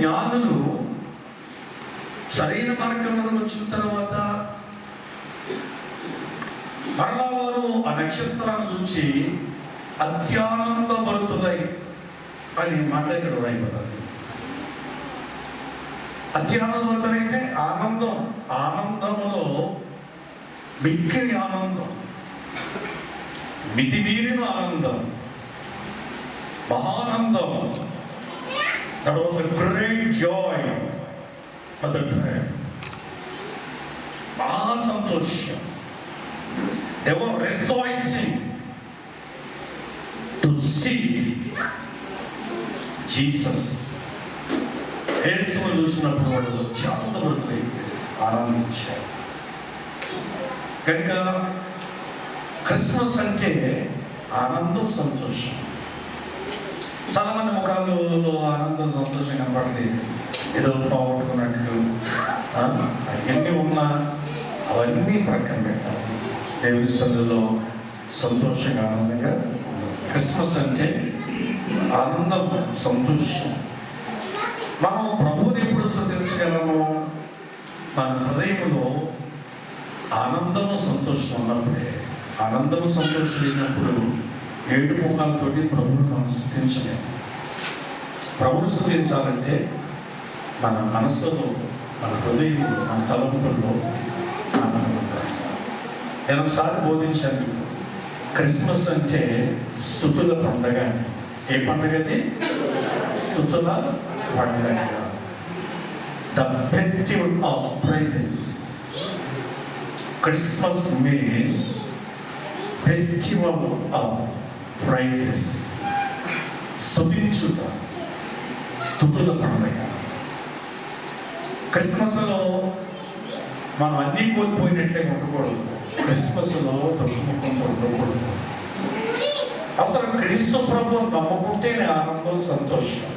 జ్ఞానులు సరైన మార్గంలో వచ్చిన తర్వాత మరలా వారు ఆ నక్షత్రాన్ని చూసి అత్యానందపడుతున్నాయి అని మాట ఇక్కడ రాయబడాలి. అత్యానందపడుతున్నాయి అంటే ఆనందం, ఆనందములో మిక్కిలి ఆనందం, మితిమీరిన ఆనందం, మహానందం. That was a great joy at that time. మహా సంతోషం. They were rejoicing to see Jesus. యేసును చూసినప్పుడు వాళ్ళు చాలా వరకు ఆనందించారు. కనుక క్రిస్మస్ అంటే ఆనందం, సంతోషం. చాలా మంది ముఖాలలో ఆనందం, సంతోషం కనపడలేదు. ఏదో పోగొట్టుకున్నట్లు ఎన్ని ఉన్నా అవన్నీ ప్రక్కన పెట్టాలి. దేవుని సన్నిధిలో సంతోషంగా, ఆనందంగా. క్రిస్మస్ అంటే ఆనందం, సంతోషం. మనం ప్రభువుని ఎప్పుడు స్తుతించగలము? మన హృదయంలో ఆనందము, సంతోషం ఉన్నప్పుడే. ఆనందము, సంతోషం లేనప్పుడు ఏడు ముఖాలతోటి ప్రభువును మనం స్తుతించలేము. ప్రభువును స్తుతించాలంటే మన మనస్సులో, మన హృదయంలో, మన తలంపుల్లో ఆనందం ఉండాలి. నేను ఒకసారి బోధించాను, క్రిస్మస్ అంటే స్తుతుల పండుగ. ఏ పండుగ అది? స్తుతుల పండుగ. The festival of praises. Christmas means festival of praises. స్తుతించుట, స్తుతుల పండుగ. క్రిస్మస్లో మనం అన్నీ కోల్పోయినట్లే ఉండకూడదు. క్రిస్మస్లో తగ్గుముఖంతో ఉండకూడదు. అసలు క్రీస్తు ప్రభువును నమ్ముకుంటేనే ఆనందం, సంతోషం.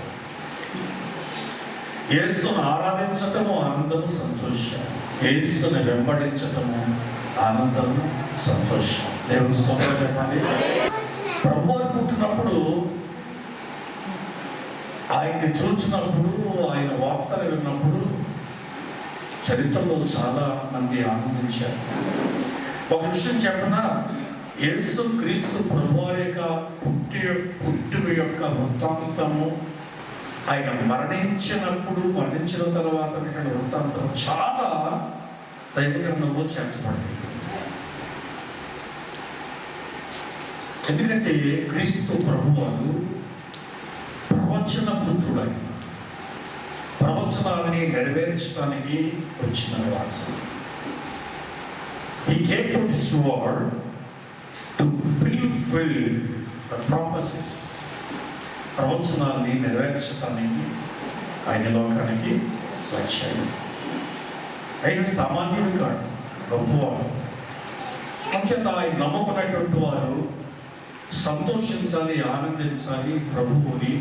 యేసును ఆరాధించటము ఆనందము, సంతోషం. యేసుని వెంబడించటము ఆనందము, సంతోషం. దేవుని స్తోత్రం చెప్పండి. ప్రభువు పుట్టినప్పుడు, ఆయన్ని చూచినప్పుడు, ఆయన వార్తలు విన్నప్పుడు చరిత్రలో చాలా మంది ఆనందించారు. ఒక విషయం చెప్పనా, యేసు క్రీస్తు ప్రభువారి యొక్క పుట్టుక యొక్క వృత్తాంతము, ఆయన మరణించిన తర్వాత వృత్తాంతం చాలా దైవ గ్రంథంలో చేర్చబడింది. ఎందుకంటే క్రీస్తు ప్రభువారు ప్రవచన పుత్రుడైన, ప్రవచనాన్ని నెరవేర్చడానికి వచ్చిన వాడు. He came to this world to fulfill the prophecies. ప్రవచనాన్ని నెరవేర్చడానికి ఆయన లోకానికి వచ్చాడు. ఆయన సామాన్యుడు కాదు, గొప్పవాడు. అంచేత ఆయన నమ్ముకున్నటువంటి వారు సంతోషించాలి, ఆనందించాలి, ప్రభువుని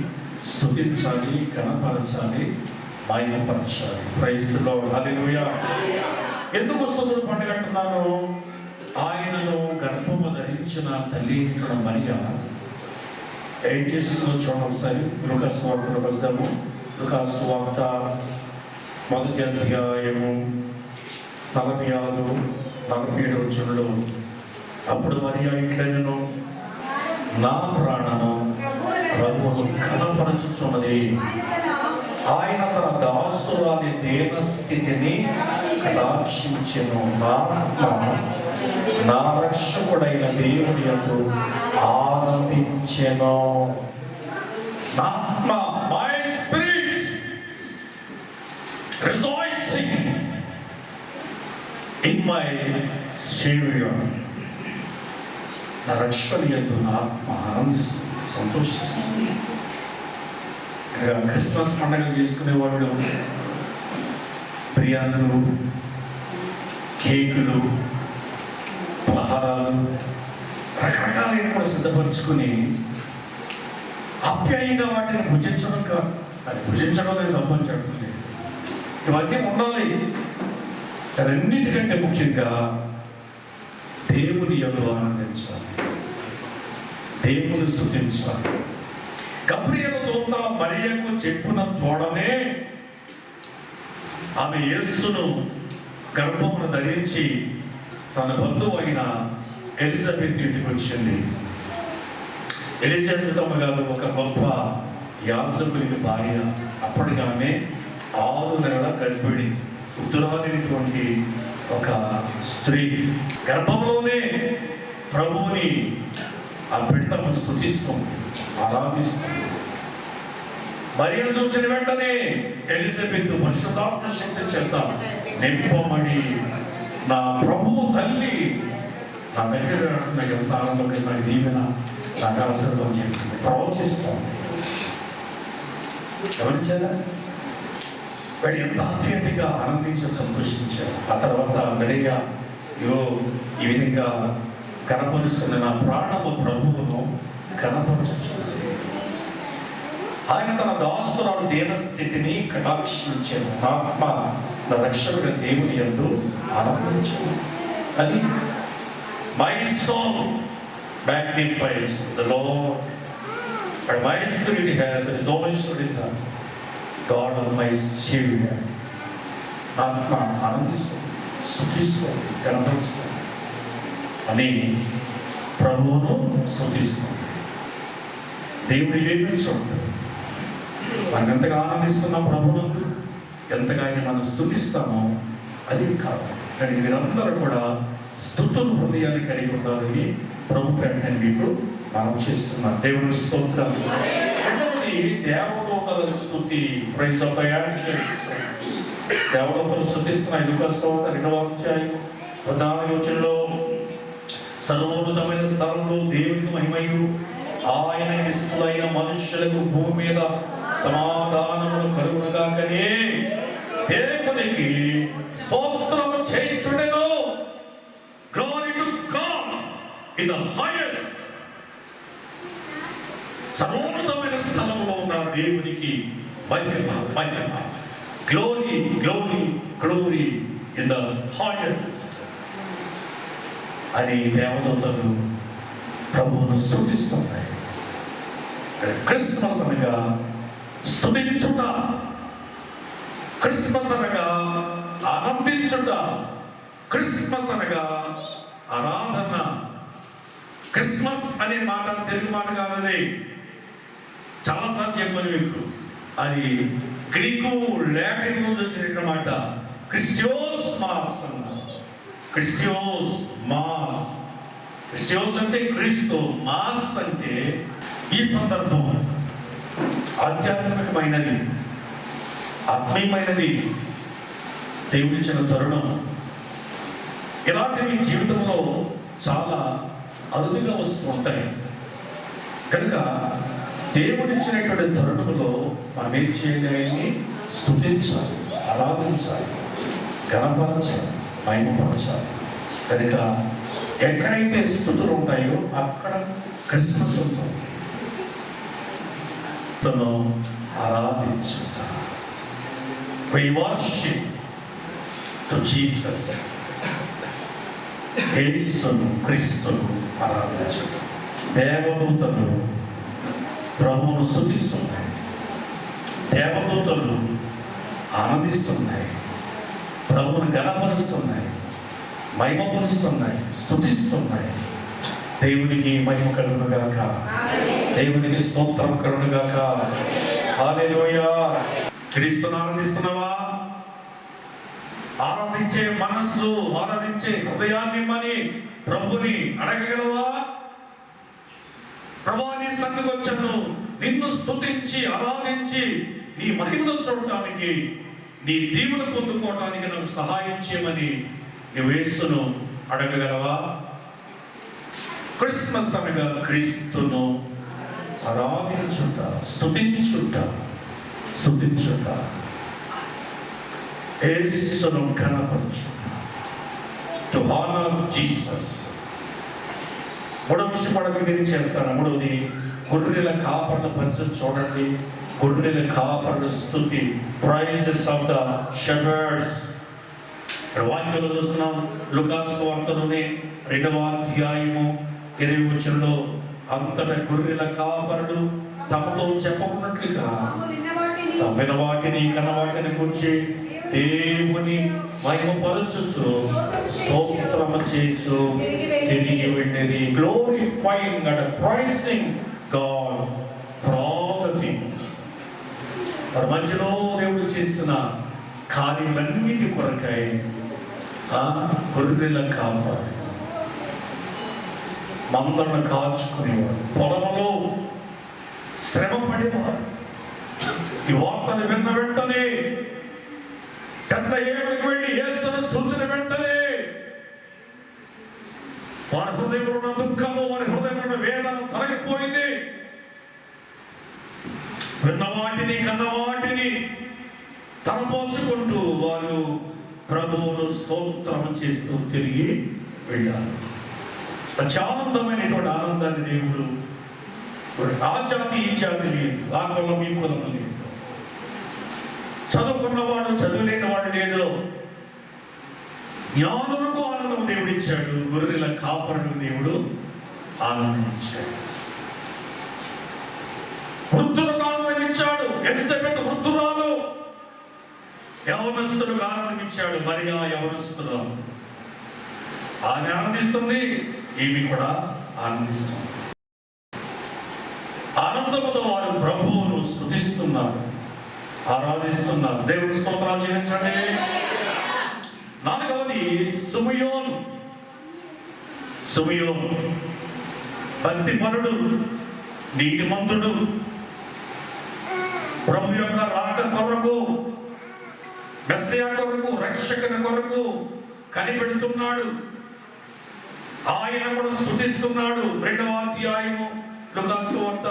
స్తుతించాలి, ఘనపరచాలి, మహిమపరచాలి. Praise the lord. హల్లెలూయా. ఎందుకు స్తుతుల పండుగ అంటున్నాను? ఆయనను గర్భము ధరించిన తల్లి మరియా ఏం చేసిందో చూడండి ఒకసారి. లూకాసు వార్తలో వద్దాము. లూకాసు వార్త 1వ అధ్యాయము 46, 47 వచనంలో, అప్పుడు మరియా ఇట్లనెను, నా ప్రాణము ప్రభువును ఘనపరచుచున్నది. ఆయన తన దాసురాలి దేన స్థితిని కటాక్షించెను. నా రక్షకుడైన దేవుని యందు ఆనందించెను. My spirit rejoicing in my saviour. నా రక్షకుడి యందు నా ఆత్మ ఆనందిస్తుంది, సంతోషిస్తుంది. క్రిస్మస్ పండుగ చేసుకునేవాళ్ళు బిర్యానీలు, కేకులు, పలహారాలు రకరకాలైన కూడా సిద్ధపరచుకుని ఆప్యాయంగా వాటిని భుజించడం కాదు. అది భుజించడం లేదు, తప్పని చెప్పలేదు. ఇవన్నీ ఉండాలి. అన్నిటికంటే ముఖ్యంగా దేవుని యందు ఆనందించాలి, దేవుని స్తుతించాలి. గబ్రియలు దూత మరియకు చెప్పిన తోడనే ఆమె యేసును గర్భమును ధరించి తన బంధువు అయిన ఎలిజబెత్ ఇంటికి వచ్చింది. ఎలిజబెత్ అమ్మ గారు ఒక గొప్ప యాజకునికి భార్య. అప్పటిగానే 6 నెలల గర్భిణి, ఉత్తరాలైనటువంటి ఒక స్త్రీ. గర్భంలోనే ప్రభువుని ఆ బిడ్డను స్తుతిస్తుంది, ఆరాధిస్తుంది. మరియను చూసిన వెంటనే ఎలిజబెత్ పరిశుద్ధాత్మ శక్తి చేత నింపమని, నా ప్రభువు తల్లి నా దగ్గర నాకు ఎంత ఆనందంగా దీవెన నాకు అవసరం చెప్తుంది, ప్రవచిస్తుంది. గమనించారా? వాడు ఎంత అత్యంతగా ఆనందించి సంతోషించారు. ఆ తర్వాత గడిగా ఈ విధంగా కనపరుస్తున్న నా ప్రాణము ప్రభువును కనపరచుచున్నది. ఆయన తన దాసురాలు దేన స్థితిని కటాక్షించారు. ఆత్మ నా రక్షకుడు దేవుని యందు ఆనందించారు అని. My soul magnifies the Lord, and my spirit has rejoiced in the God of my Savior. ఆత్మ ఆనందిస్తుంది, స్తుతిస్తుంది, కనపరుస్తుంది అని ప్రభువును స్తుతిస్తుంది. దేవుని వేపించుంటాడు. మనం ఎంతగా ఆనందిస్తున్న ప్రభువునందు, ఎంతగా ఆయన మనం స్తుతిస్తామో అది కాదు. కానీ మీరందరూ కూడా స్తుతులు హృదయాన్ని కలిగి ఉండాలని ప్రభు పేట మీకు మనం చేస్తున్నాం. దేవుని స్తోత్రం. దేవదూతల స్తుతి, ప్రైజ్ ఆఫ్ ది ఏంజెల్స్. దేవదూతలు స్తుతిస్తున్నాయి. లూకాసు వార్త 2వ అధ్యాయం 14వ వచనంలో, సర్వోన్నతమైన స్థలంలో దేవునికి మహిమయు, ఆయన ఇష్టమైన మనుషులకు భూమి మీద సమాధానమును కలుగునుగాకనే దేవునికి స్తోత్రము చేయుచుండెను. Glory to God in the highest. సర్వోన్నతమైన స్థలంలో ఉన్న దేవునికి మహిమ, మహిమ. Glory, glory, glory in the highest అని దేవదూతలు ప్రభువును స్తుతిస్తున్నాయి. క్రిస్మస్ అనగా స్తుతించుట, క్రిస్మస్ అనగా ఆనందించుట, క్రిస్మస్ అనగా ఆరాధన. క్రిస్మస్ అనే మాట తెలుగు మాట కాదని చాలాసార్లు చెప్పాను మీకు. అది గ్రీకు, లాటిన్ నుంచి వచ్చిన మాట. క్రిస్టియోస్ మాస్ అన్నారు. క్రిస్టియోస్ మాస్. క్రిస్టియోస్ అంటే క్రీస్తు, మాస్ అంటే ఈ సందర్భం ఆధ్యాత్మికమైనది, ఆత్మీయమైనది, దేవుడిచ్చిన తరుణం. ఇలాంటివి జీవితంలో చాలా అరుదుగా వస్తూ ఉంటాయి. కనుక దేవుడిచ్చినటువంటి తరుణంలో మనం ఏం చేయాలి? స్తుతించాలి, ఆరాధించాలి, ఘనపరచాలి, మహిమపరచాలి. కనుక ఎక్కడైతే స్తుతులు ఉంటాయో అక్కడ క్రిస్మస్ ఉంటుంది. తను ఆరాధించుట. We worship to Jesus. యేసును, క్రీస్తును ఆరాధించుట. దేవదూతలు ప్రభువును స్తుతిస్తున్నాయి. దేవదూతలు ఆనందిస్తున్నాయి, ప్రభువును ఘనపరుస్తున్నాయి, మహిమపరుస్తున్నాయి, స్తుతిస్తున్నాయి. దేవునికి మహిమ కలుగునుగాక, దేవునికి స్తోత్రం కలుగునుగాక. హల్లెలూయా. క్రీస్తును ఆరాధిస్తున్నావా? ఆరాధించే మనస్సు, ఆరాధించే హృదయాన్ని ఇమ్మని ప్రభుని అడగగలవా? ప్రభువా, నీ సన్నిధికి వచ్చాను, నిన్ను స్తుతించి ఆరాధించి నీ మహిమను చూడటానికి, నీ దీవెన పొందుకోవటానికి నాకు సహాయం చేయమని నీవు యేసును అడగగలవా? క్రిస్మస్ అనగా క్రీస్తును ఆరాధించుట, స్తుతించుట, స్తుతించుట, యేసును ఘనపరచుట, టు హానర్ జీసస్. మూడవ విషయం నేను చేస్తాను. మూడవది, గొర్రెల కాపర్ల పరిస్థితి చూడండి. గొర్రెల కాపర్ల స్తుతి, ప్రైజెస్ ఆఫ్ ద షెపర్డ్స్. వాక్యంలో చూస్తున్నాం. లూకాసు వార్తలోనే 2వ అధ్యాయము 20వ వచనంలో, అంతటా గొర్రెల కాపరుడు తమతో చెప్పకున్నట్లుగా తప్పిన వాటిని కన్న వాటిని గురించి దేవుని మహిమపరచుచు స్తోత్రము చేయొచ్చు తిరిగి వెళ్ళేది. Glorifying and pricing God for all the things. మరి మధ్యలో దేవుడు చేసిన కార్యములన్నిటి కొరకై గొర్రెల కాపాడు, మందలను కాచుకునేవాడు, పొలంలో శ్రమ పడేవాడు. ఈ వార్తను విన్న వెంటనే పెద్ద ఏడుకి వెళ్ళి యేసును చూసిన వెంటనే వారి హృదయంలో ఉన్న దుఃఖము, వారి హృదయంలో ఉన్న వేదన తొలగిపోయింది. విన్న వాటిని కన్న వాటిని తలపోసుకుంటూ వారు ప్రభువును స్తోత్రం చేస్తూ తిరిగి వెళ్ళారు. అత్యానందమైనటువంటి ఆనందాన్ని దేవుడు ఆ జాతి ఈ జాతి లేదు, ఆ కులం ఈ కులం లేదు, చదువుకున్నవాడు చదువులేని వాడు లేదు, జ్ఞానులకు ఆనందం దేవుడు ఇచ్చాడు, గొర్రెల కాపరులకు దేవుడు ఆనందించాడు, వృద్ధులకు ఆనందం ఇచ్చాడు. ఎలిజబెత్ వృద్ధురాలు, యవనస్తులకు ఆనందం ఇచ్చాడు. మరియా యవనస్తురాలు, ఆమె ఆనందిస్తుంది, ఈమె కూడా ఆనందిస్తుంది. ఆనందముతో వారు ప్రభువును స్తుతిస్తున్నారు, ఆరాధిస్తున్నారు. దేవుని స్తోత్రాలు చెల్లించండి. నాలుగవది సిమియోన్. సిమియోన్ భక్తిపరుడు, నీతిమంతుడు, ప్రభు యొక్క రాక కొరకు, మెస్సియా కొరకు, రక్షకుని కొరకు కనిపెడుతున్నాడు. ఆయన కూడా స్తుతిస్తున్నాడు. 2వ అధ్యాయము లూకాసు సువార్త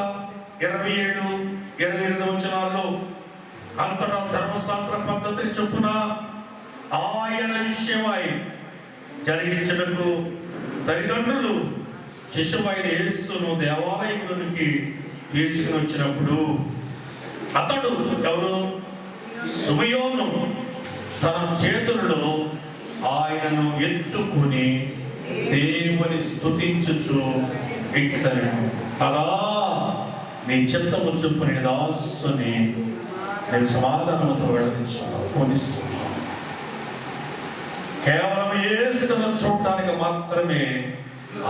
27-28 వచనాల్లో అంతటా ధర్మశాస్త్ర పద్ధతిని చొప్పున ఆయన విషయమై జరిగించటకు తల్లిదండ్రులు శిశువైన యేసును దేవాలయంలోనికి తీసుకుని వచ్చినప్పుడు అతడు ఎవరు? సిమియోను తన చేతులలో ఆయనను ఎత్తుకుని దేవుని స్తుతించుచు ఇట్లనెను, అలా నీ చిత్తము చొప్పున దాసుని నేను సమాధానముతో వెళ్ళిస్తున్నాను. కేవలం యేసును చూడటానికి మాత్రమే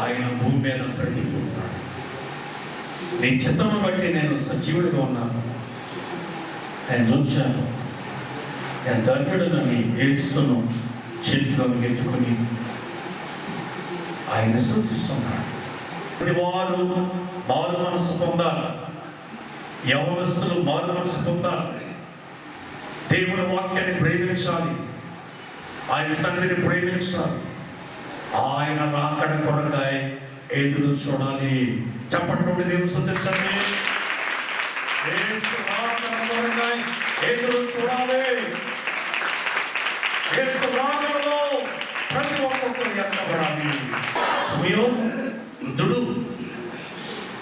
ఆయన భూమి మీద బ్రతికి ఉన్నాడు. నీ చిత్తమును బట్టి నేను సజీవుడిగా ఉన్నాను, నేను చూచాను. నేను ధన్యుడనని యేసును చేతిలో ఎత్తుకుని ఆయన స్తుతిస్తున్నాడు. వారు మారు మనసు పొందాలి, యవనస్తులు మారు మనసు పొందాలి, దేవుని వాక్యాన్ని ప్రేమించాలి, ఆయన సన్నిధిని ప్రేమించాలి, ఆయన రాకడ కొరకాయ ఎదురు చూడాలి. చెప్పండి నుండి దేవుని స్తుతించండి. యేసు రాకడ కొరకాయ ఎదురు చూడాలి. యేసు రాకడలో ప్రతి ఒక్కరు ఎత్తబడాలి. సిమియోను వృద్ధుడు,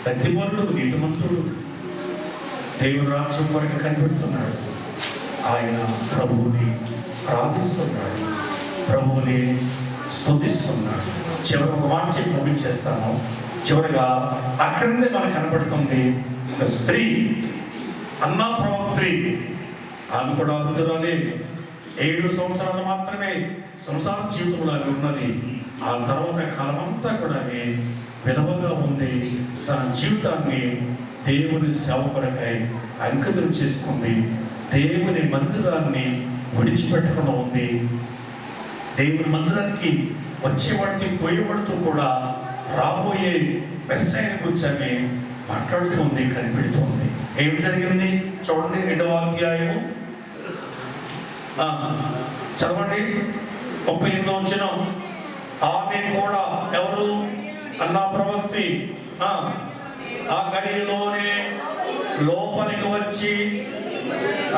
భక్తిపరుడు, నీతిమంతుడు, దేవుని రాజ్యం కొరకు కనిపెడుతున్నాడు. ఆయన ప్రభువుని ప్రార్థిస్తున్నాడు, ప్రభువుని స్తుతిస్తున్నాడు. చివరి ఒక మాట చెప్పి ముగించేస్తాను. చివరిగా అక్కడే మనకు కనపడుతుంది ఒక స్త్రీ, అన్నా ప్రవక్త్రి. ఆమె కూడా వృద్ధురాలే, 7 సంవత్సరాలు మాత్రమే సంసార జీవితంలో ఉన్నది. ఆ తర్వాత కాలమంతా కూడా విధవగా ఉంది. తన జీవితాన్ని దేవుని సేవ కొరకై అంకితం చేసుకుంది. దేవుని మందిరాన్ని విడిచిపెట్టకుండా ఉంది. దేవుని మందిరానికి వచ్చేవాడికి పోయేవాడితో కూడా రాబోయే మెస్సయ్యను గురించి మాట్లాడుతుంది, కనిపెడుతుంది. ఏం జరిగింది చూడండి, 2వ అధ్యాయము చదవండి, 38వ వచనం. ఆమె కూడా ఎవరు? అన్నా ప్రవక్తి. ఆ గడియలోనే లోపలికి వచ్చి,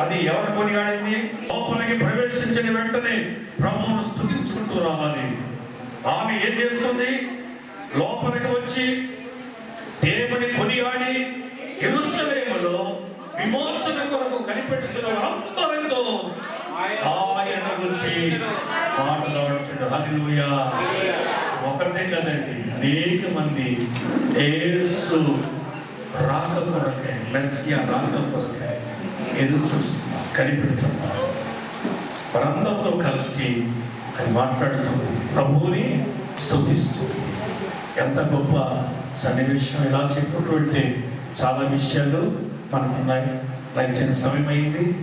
అది ఎవరు కొనియాడింది? లోపలికి ప్రవేశించిన వెంటనే ప్రభువును స్తుతించుకుంటూ రావాలి. ఆమె ఏం చేస్తుంది? లోపలికి వచ్చి దేవుని కొనియాడి యెరూషలేములో విమోచన కొరకు కనిపెట్టుచున్న అందరితో ఆయన గురించి మాట్లాడుచుండు. హల్లెలూయా. ఒకరినే కదండి, అనేక మంది యేసు రాక కొరకై, మెస్సియా రాక కొరకై ఎదురు చూస్తున్నారు, కనిపెడుతున్నారు. వారందరితో కలిసి అది మాట్లాడుతూ ప్రభువుని స్తుతిస్తుంది. ఎంత గొప్ప సన్నివేశం! ఇలా చెప్పుకుంటూ వెళ్తే చాలా విషయాలు మనకు ఉన్నాయి. లైక్ చిన్న సమయం అయింది.